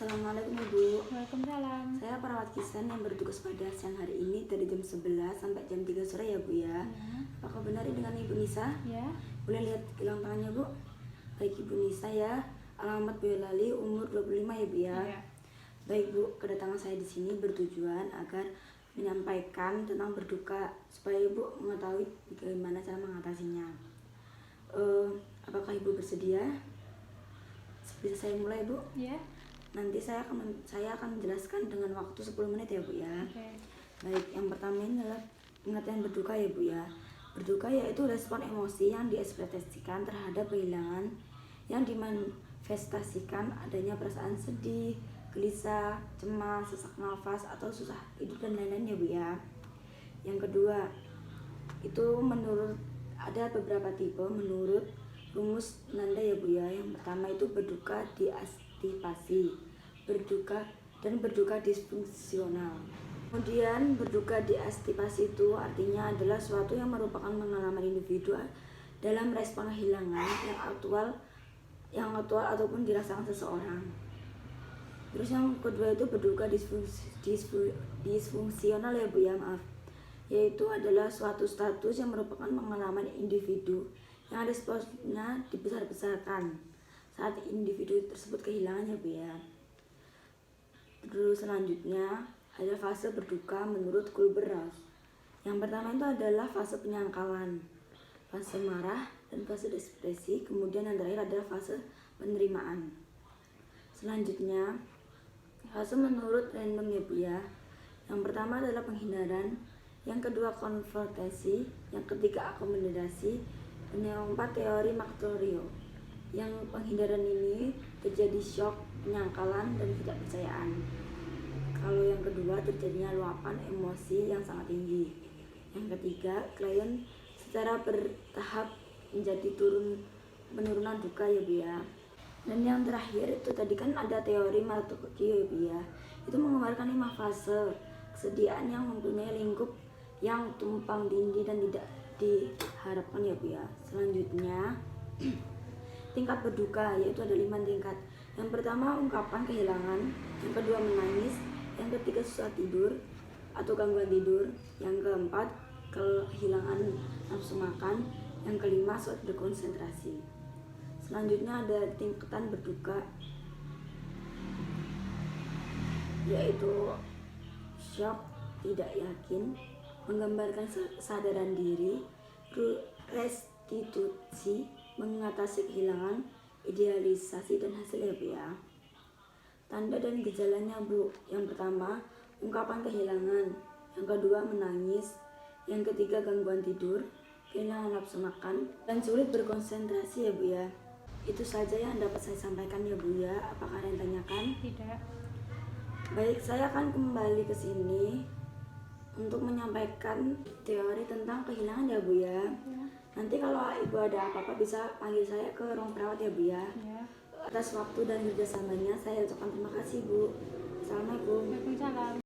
Assalamualaikum Ibu. Waalaikumsalam. Saya perawat Kisan yang bertugas pada siang hari ini dari jam 11 sampai jam 3 sore ya Bu ya. Apakah benar dengan Ibu Nisa? Ya. Boleh lihat gelang tangannya Bu? Baik Ibu Nisa ya. Alamat Boyolali, umur 25 ya Bu ya. Ya. Baik Bu, kedatangan saya di sini bertujuan agar menyampaikan tentang berduka supaya Ibu mengetahui bagaimana cara mengatasinya. Apakah Ibu bersedia? Bisa saya mulai Bu? Ya. Nanti saya akan menjelaskan dengan waktu 10 menit ya Bu ya. Oke. Baik, yang pertama ini adalah pengertian berduka ya Bu ya. Berduka yaitu respon emosi yang diekspresikan terhadap kehilangan yang dimanifestasikan adanya perasaan sedih, gelisah, cemas, sesak nafas atau susah tidur dan lain-lain ya Bu ya. Yang kedua, itu ada beberapa tipe menurut rumus Nanda ya Bu ya. Yang pertama itu berduka diaktifasi, berduka disfungsional. Kemudian berduka diaktifasi itu artinya adalah suatu yang merupakan pengalaman individu dalam respon kehilangan yang aktual ataupun dirasakan seseorang. Terus yang kedua itu berduka disfungsional ya Bu ya, maaf. Yaitu adalah suatu status yang merupakan pengalaman individu yang responnya dibesar-besarkan saat individu tersebut kehilangan ya Bu ya. Terus selanjutnya ada fase berduka menurut Kübler-Ross. Yang pertama itu adalah fase penyangkalan, fase marah, dan fase depresi. Kemudian yang terakhir adalah fase penerimaan. Selanjutnya fase menurut random ya Bu ya. Yang pertama adalah penghindaran, yang kedua konfrontasi, yang ketiga akomodasi, dan yang keempat teori Martolio. Yang penghindaran ini terjadi shock, penyangkalan, dan ketidakpercayaan. Kalau yang kedua terjadinya luapan emosi yang sangat tinggi. Yang ketiga, klien secara bertahap menjadi penurunan duka ya Bu ya. Dan yang terakhir itu tadi kan ada teori Martolio ya Bu ya. Itu menggambarkan 5 fase kesediaan yang mempunyai lingkup yang tumpang tindih dan tidak diharapkan ya Bu ya. Selanjutnya tingkat berduka yaitu ada 5 tingkat. Yang pertama ungkapan kehilangan, yang kedua menangis, yang ketiga susah tidur atau gangguan tidur, yang keempat kehilangan nafsu makan, yang kelima sulit berkonsentrasi. Selanjutnya ada tingkatan berduka yaitu shock, tidak yakin, menggambarkan kesadaran diri, restitusi, mengatasi kehilangan, idealisasi, dan hasilnya Bu ya. Tanda dan gejalanya Bu, yang pertama ungkapan kehilangan, yang kedua menangis, yang ketiga gangguan tidur, kehilangan nafsu makan, dan sulit berkonsentrasi ya Bu ya. Itu saja yang dapat saya sampaikan ya Bu ya. Apakah ada yang tanyakan? Tidak. Baik, saya akan kembali ke sini untuk menyampaikan teori tentang kehilangan ya Bu ya. Nanti kalau Ibu ada apa-apa bisa panggil saya ke ruang perawat ya Bu ya. Atas waktu dan kerjasamanya saya ucapkan terima kasih Bu. Assalamualaikum. Waalaikumsalam.